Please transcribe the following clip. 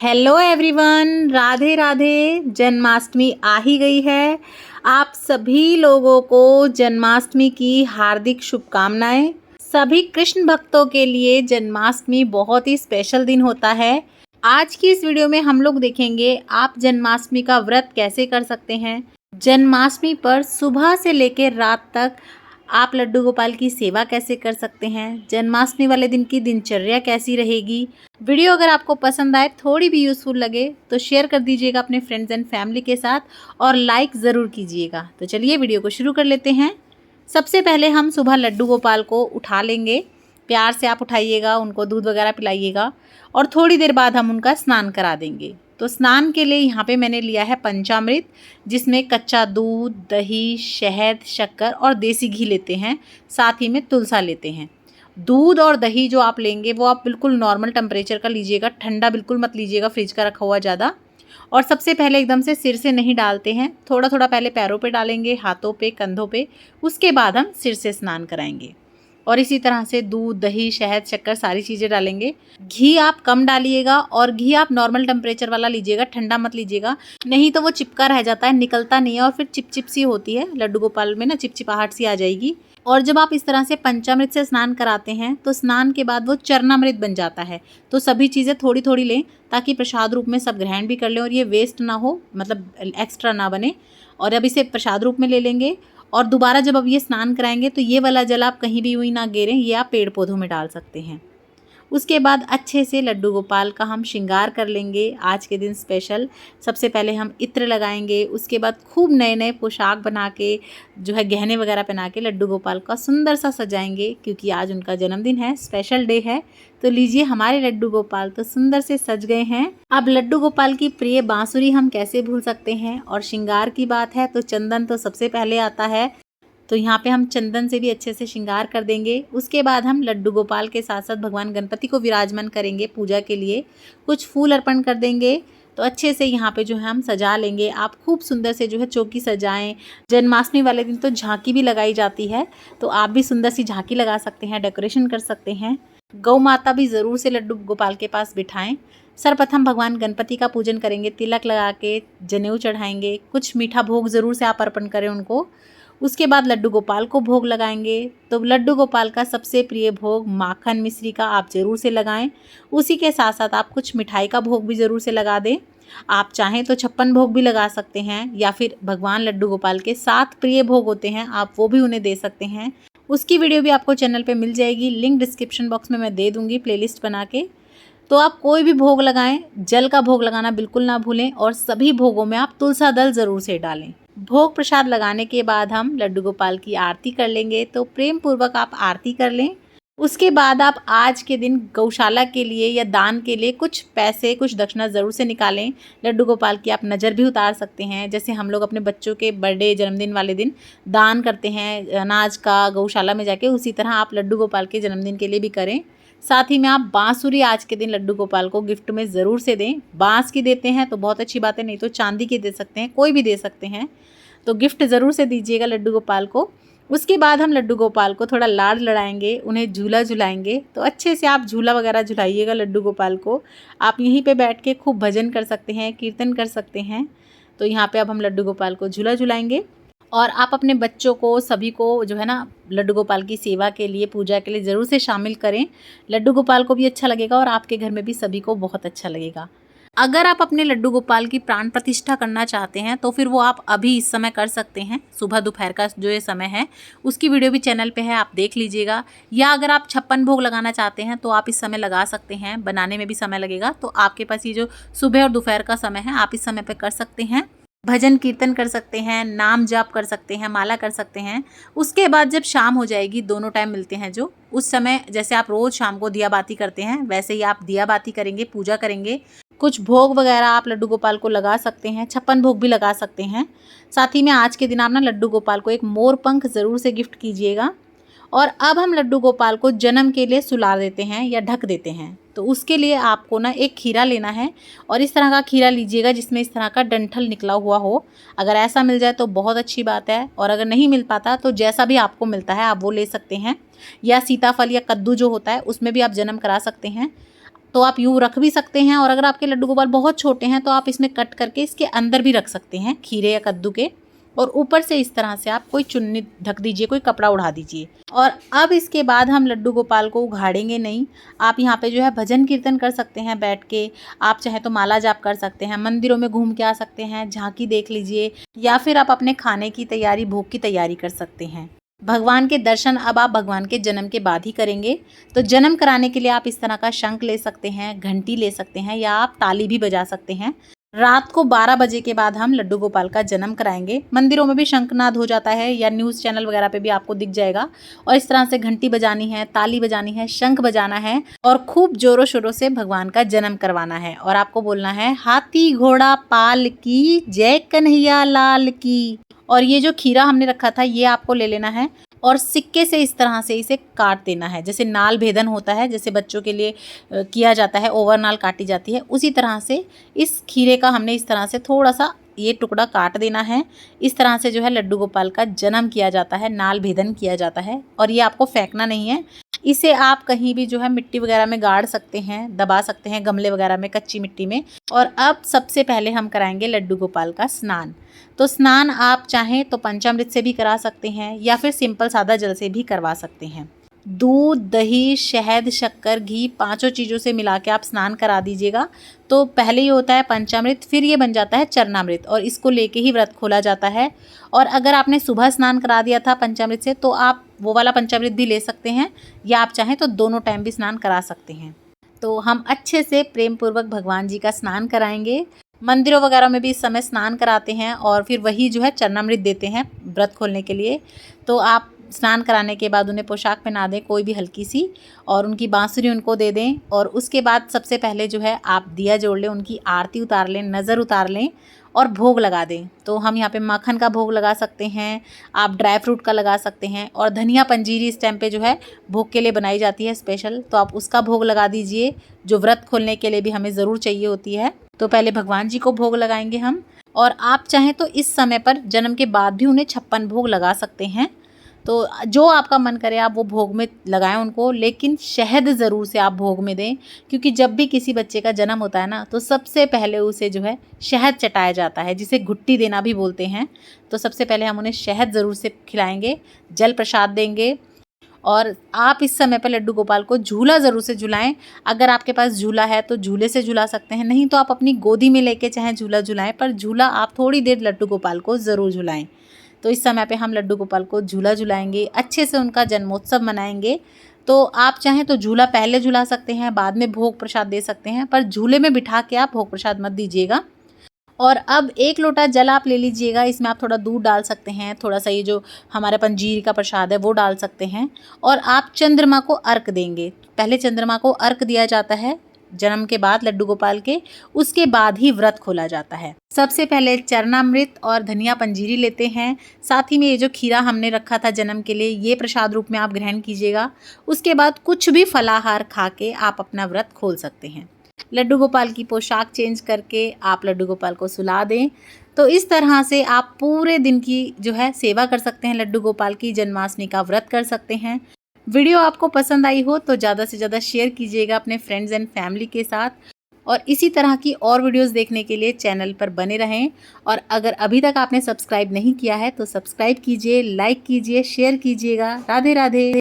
Hello everyone, Radhe Radhe. Janmashtami आ ही गई है। आप सभी लोगों को जन्माष्टमी की हार्दिक शुभकामनाएं। सभी कृष्ण भक्तों के लिए जन्माष्टमी बहुत ही स्पेशल दिन होता है। आज की इस वीडियो में हम लोग देखेंगे आप जन्माष्टमी का व्रत कैसे कर सकते हैं। जन्माष्टमी पर सुबह से लेकर रात तक आप लड्डू गोपाल की सेवा कैसे कर सकते हैं। जन्माष्टमी वाले दिन की दिनचर्या कैसी रहेगी। वीडियो अगर आपको पसंद आए, थोड़ी भी यूज़फुल लगे तो शेयर कर दीजिएगा अपने फ्रेंड्स एंड फैमिली के साथ और लाइक ज़रूर कीजिएगा। तो चलिए वीडियो को शुरू कर लेते हैं। सबसे पहले हम सुबह लड्डू गोपाल को उठा लेंगे। प्यार से आप उठाइएगा, उनको दूध वगैरह पिलाइएगा और थोड़ी देर बाद हम उनका स्नान करा देंगे। तो स्नान के लिए यहाँ पे मैंने लिया है पंचामृत, जिसमें कच्चा दूध, दही, शहद, शक्कर और देसी घी लेते हैं। साथ ही में तुलसा लेते हैं। दूध और दही जो आप लेंगे वो आप बिल्कुल नॉर्मल टेम्परेचर का लीजिएगा, ठंडा बिल्कुल मत लीजिएगा, फ्रिज का रखा हुआ ज़्यादा। और सबसे पहले एकदम से सिर से नहीं डालते हैं, थोड़ा थोड़ा पहले पैरों पे डालेंगे, हाथों पे, कंधों पे, उसके बाद हम सिर से स्नान कराएंगे। और इसी तरह से दूध, दही, शहद, शक्कर सारी चीज़ें डालेंगे। घी आप कम डालिएगा और घी आप नॉर्मल टेम्परेचर वाला लीजिएगा, ठंडा मत लीजिएगा, नहीं तो वो चिपका रह जाता है, निकलता नहीं है और फिर चिपचिप सी होती है लड्डू गोपाल में ना, चिपचिपाहट सी आ जाएगी। और जब आप इस तरह से पंचामृत से स्नान कराते हैं तो स्नान के बाद वो चरणामृत बन जाता है। तो सभी चीज़ें थोड़ी थोड़ी लें ताकि प्रसाद रूप में सब ग्रहण भी कर लें और ये वेस्ट ना हो, मतलब एक्स्ट्रा ना बने। और अब इसे प्रसाद रूप में ले लेंगे और दोबारा जब अब ये स्नान कराएंगे तो ये वाला जल आप कहीं भी यूँ ना गिरें, ये आप पेड़ पौधों में डाल सकते हैं। उसके बाद अच्छे से लड्डू गोपाल का हम श्रृंगार कर लेंगे आज के दिन स्पेशल। सबसे पहले हम इत्र लगाएंगे, उसके बाद खूब नए नए पोशाक बना के जो है गहने वगैरह पहना के लड्डू गोपाल का सुंदर सा सजाएंगे, क्योंकि आज उनका जन्मदिन है, स्पेशल डे है। तो लीजिए, हमारे लड्डू गोपाल तो सुंदर से सज गए हैं। अब लड्डू गोपाल की प्रिय बांसुरी हम कैसे भूल सकते हैं। और श्रृंगार की बात है तो चंदन तो सबसे पहले आता है, तो यहाँ पे हम चंदन से भी अच्छे से श्रृंगार कर देंगे। उसके बाद हम लड्डू गोपाल के साथ साथ भगवान गणपति को विराजमान करेंगे पूजा के लिए, कुछ फूल अर्पण कर देंगे। तो अच्छे से यहाँ पे जो है हम सजा लेंगे। आप खूब सुंदर से जो है चौकी सजाएं। जन्माष्टमी वाले दिन तो झांकी भी लगाई जाती है, तो आप भी सुंदर सी झांकी लगा सकते हैं, डेकोरेशन कर सकते हैं। गौ माता भी ज़रूर से लड्डू गोपाल के पास बिठाएं। सर्वप्रथम भगवान गणपति का पूजन करेंगे, तिलक लगा के जनेऊ चढ़ाएंगे, कुछ मीठा भोग ज़रूर से आप अर्पण करें उनको। उसके बाद लड्डू गोपाल को भोग लगाएंगे। तो लड्डू गोपाल का सबसे प्रिय भोग माखन मिश्री का आप ज़रूर से लगाएं। उसी के साथ साथ आप कुछ मिठाई का भोग भी ज़रूर से लगा दें। आप चाहें तो 56 भोग भी लगा सकते हैं, या फिर भगवान लड्डू गोपाल के 7 प्रिय भोग होते हैं, आप वो भी उन्हें दे सकते हैं। उसकी वीडियो भी आपको चैनल पे मिल जाएगी, लिंक डिस्क्रिप्शन बॉक्स में मैं दे दूँगी प्लेलिस्ट बना के। तो आप कोई भी भोग लगाएं, जल का भोग लगाना बिल्कुल ना भूलें और सभी भोगों में आप तुलसा दल ज़रूर से डालें। भोग प्रसाद लगाने के बाद हम लड्डू गोपाल की आरती कर लेंगे, तो प्रेम पूर्वक आप आरती कर लें। उसके बाद आप आज के दिन गौशाला के लिए या दान के लिए कुछ पैसे, कुछ दक्षिणा ज़रूर से निकालें। लड्डू गोपाल की आप नज़र भी उतार सकते हैं, जैसे हम लोग अपने बच्चों के बर्थडे, जन्मदिन वाले दिन दान करते हैं अनाज का गौशाला में जाके, उसी तरह आप लड्डू गोपाल के जन्मदिन के लिए भी करें। साथ ही में आप बांसुरी आज के दिन लड्डू गोपाल को गिफ्ट में ज़रूर से दें। बांस की देते हैं तो बहुत अच्छी बात है, नहीं तो चांदी की दे सकते हैं, कोई भी दे सकते हैं। तो गिफ्ट ज़रूर से दीजिएगा लड्डू गोपाल को। उसके बाद हम लड्डू गोपाल को थोड़ा लाड लड़ाएंगे, उन्हें झूला झुलाएंगे। तो अच्छे से आप झूला वगैरह झुलाइएगा लड्डू गोपाल को। आप यहीं पे बैठ के खूब भजन कर सकते हैं, कीर्तन कर सकते हैं। तो यहाँ पे अब हम लड्डू गोपाल को झूला झुलाएंगे और आप अपने बच्चों को, सभी को जो है ना लड्डू गोपाल की सेवा के लिए, पूजा के लिए ज़रूर से शामिल करें। लड्डू गोपाल को भी अच्छा लगेगा और आपके घर में भी सभी को बहुत अच्छा लगेगा। अगर आप अपने लड्डू गोपाल की प्राण प्रतिष्ठा करना चाहते हैं तो फिर वो आप अभी इस समय कर सकते हैं। सुबह दोपहर का जो ये समय है उसकी वीडियो भी चैनल पे है, आप देख लीजिएगा। या अगर आप 56 भोग लगाना चाहते हैं तो आप इस समय लगा सकते हैं, बनाने में भी समय लगेगा। तो आपके पास ये जो सुबह और दोपहर का समय है, आप इस समय पे कर सकते हैं। भजन कीर्तन कर सकते हैं, नाम जाप कर सकते हैं, माला कर सकते हैं। उसके बाद जब शाम हो जाएगी, दोनों टाइम मिलते हैं जो, उस समय जैसे आप रोज़ शाम को दिया बाती करते हैं वैसे ही आप दिया बाती करेंगे, पूजा करेंगे। कुछ भोग वगैरह आप लड्डू गोपाल को लगा सकते हैं, 56 भोग भी लगा सकते हैं। साथ ही में आज के दिन आप ना लड्डू गोपाल को एक मोर पंख ज़रूर से गिफ्ट कीजिएगा। और अब हम लड्डू गोपाल को जन्म के लिए सुला देते हैं या ढक देते हैं। तो उसके लिए आपको ना एक खीरा लेना है और इस तरह का खीरा लीजिएगा जिसमें इस तरह का डंठल निकला हुआ हो। अगर ऐसा मिल जाए तो बहुत अच्छी बात है, और अगर नहीं मिल पाता तो जैसा भी आपको मिलता है आप वो ले सकते हैं। या सीताफल या कद्दू जो होता है उसमें भी आप जन्म करा सकते हैं। तो आप यूँ रख भी सकते हैं, और अगर आपके लड्डू गोपाल बहुत छोटे हैं तो आप इसमें कट करके इसके अंदर भी रख सकते हैं खीरे या कद्दू के, और ऊपर से इस तरह से आप कोई चुन्नी ढक दीजिए, कोई कपड़ा उड़ा दीजिए। और अब इसके बाद हम लड्डू गोपाल को उघाड़ेंगे नहीं। आप यहाँ पे जो है भजन कीर्तन कर सकते हैं बैठ के, आप चाहे तो माला जाप कर सकते हैं, मंदिरों में घूम के आ सकते हैं, झांकी देख लीजिए, या फिर आप अपने खाने की तैयारी, भोग की तैयारी कर सकते हैं। भगवान के दर्शन अब आप भगवान के जन्म के बाद ही करेंगे। तो जन्म कराने के लिए आप इस तरह का शंख ले सकते हैं, घंटी ले सकते हैं, या आप ताली भी बजा सकते हैं। रात को 12 बजे के बाद हम लड्डू गोपाल का जन्म कराएंगे। मंदिरों में भी शंखनाद हो जाता है, या न्यूज़ चैनल वगैरह पे भी आपको दिख जाएगा। और इस तरह से घंटी बजानी है, ताली बजानी है, शंख बजाना है, और खूब जोरों शोरों से भगवान का जन्म करवाना है। और आपको बोलना है, हाथी घोड़ा पाल की, जय कन्हैया लाल की। और ये जो खीरा हमने रखा था ये आपको ले लेना है, और सिक्के से इस तरह से इसे काट देना है, जैसे नाल भेदन होता है, जैसे बच्चों के लिए किया जाता है, ओवर नाल काटी जाती है, उसी तरह से इस खीरे का हमने इस तरह से थोड़ा सा ये टुकड़ा काट देना है। इस तरह से जो है लड्डू गोपाल का जन्म किया जाता है, नाल भेदन किया जाता है। और ये आपको फेंकना नहीं है, इसे आप कहीं भी जो है मिट्टी वगैरह में गाड़ सकते हैं, दबा सकते हैं, गमले वगैरह में, कच्ची मिट्टी में। और अब सबसे पहले हम कराएंगे लड्डू गोपाल का स्नान। तो स्नान आप चाहें तो पंचामृत से भी करा सकते हैं, या फिर सिंपल सादा जल से भी करवा सकते हैं। दूध, दही, शहद, शक्कर, घी, पांचों चीज़ों से मिला के आप स्नान करा दीजिएगा। तो पहले ये होता है पंचामृत, फिर ये बन जाता है चरणामृत, और इसको लेके ही व्रत खोला जाता है। और अगर आपने सुबह स्नान करा दिया था पंचामृत से, तो आप वो वाला पंचामृत भी ले सकते हैं, या आप चाहें तो दोनों टाइम भी स्नान करा सकते हैं। तो हम अच्छे से प्रेम पूर्वक भगवान जी का स्नान कराएंगे। मंदिरों वगैरह में भी इस समय स्नान कराते हैं, और फिर वही जो है चरणामृत देते हैं व्रत खोलने के लिए। तो आप स्नान कराने के बाद उन्हें पोशाक पहना दें कोई भी हल्की सी, और उनकी बांसुरी उनको दे दें। और उसके बाद सबसे पहले जो है आप दिया जोड़ लें, उनकी आरती उतार लें, नज़र उतार लें, और भोग लगा दें। तो हम यहाँ पे माखन का भोग लगा सकते हैं, आप ड्राई फ्रूट का लगा सकते हैं, और धनिया पंजीरी इस टाइम पे जो है भोग के लिए बनाई जाती है स्पेशल, तो आप उसका भोग लगा दीजिए, जो व्रत खोलने के लिए भी हमें ज़रूर चाहिए होती है। तो पहले भगवान जी को भोग लगाएंगे हम, और आप चाहें तो इस समय पर जन्म के बाद भी उन्हें 56 भोग लगा सकते हैं। तो जो आपका मन करे आप वो भोग में लगाएं उनको, लेकिन शहद ज़रूर से आप भोग में दें, क्योंकि जब भी किसी बच्चे का जन्म होता है ना, तो सबसे पहले उसे जो है शहद चटाया जाता है, जिसे घुट्टी देना भी बोलते हैं। तो सबसे पहले हम उन्हें शहद ज़रूर से खिलाएंगे, जल प्रसाद देंगे। और आप इस समय पर लड्डू गोपाल को झूला ज़रूर से झुलाएं। अगर आपके पास झूला है तो झूले से झुला सकते हैं, नहीं तो आप अपनी गोदी में लेके चाहे झूला झुलाएं, पर झूला आप थोड़ी देर लड्डू गोपाल को ज़रूर झुलाएं। तो इस समय पे हम लड्डू गोपाल को झूला झुलाएंगे, अच्छे से उनका जन्मोत्सव मनाएंगे। तो आप चाहें तो झूला पहले झुला सकते हैं, बाद में भोग प्रसाद दे सकते हैं, पर झूले में बिठा के आप भोग प्रसाद मत दीजिएगा। और अब 1 लोटा जल आप ले लीजिएगा, इसमें आप थोड़ा दूध डाल सकते हैं, थोड़ा सा ये जो हमारे पंजीरी का प्रसाद है वो डाल सकते हैं, और आप चंद्रमा को अर्घ देंगे। पहले चंद्रमा को अर्घ दिया जाता है जन्म के बाद लड्डू गोपाल के, उसके बाद ही व्रत खोला जाता है। सबसे पहले चरणामृत और धनिया पंजीरी लेते हैं, साथ ही में ये जो खीरा हमने रखा था जन्म के लिए, ये प्रसाद रूप में आप ग्रहण कीजिएगा। उसके बाद कुछ भी फलाहार खा के आप अपना व्रत खोल सकते हैं। लड्डू गोपाल की पोशाक चेंज करके आप लड्डू गोपाल को सुला दें। तो इस तरह से आप पूरे दिन की जो है सेवा कर सकते हैं, लड्डू गोपाल की जन्माष्टमी का व्रत कर सकते हैं। वीडियो आपको पसंद आई हो तो ज़्यादा से ज़्यादा शेयर कीजिएगा अपने फ्रेंड्स एंड फैमिली के साथ, और इसी तरह की और वीडियोस देखने के लिए चैनल पर बने रहें। और अगर अभी तक आपने सब्सक्राइब नहीं किया है तो सब्सक्राइब कीजिए, लाइक कीजिए, शेयर कीजिएगा। राधे राधे।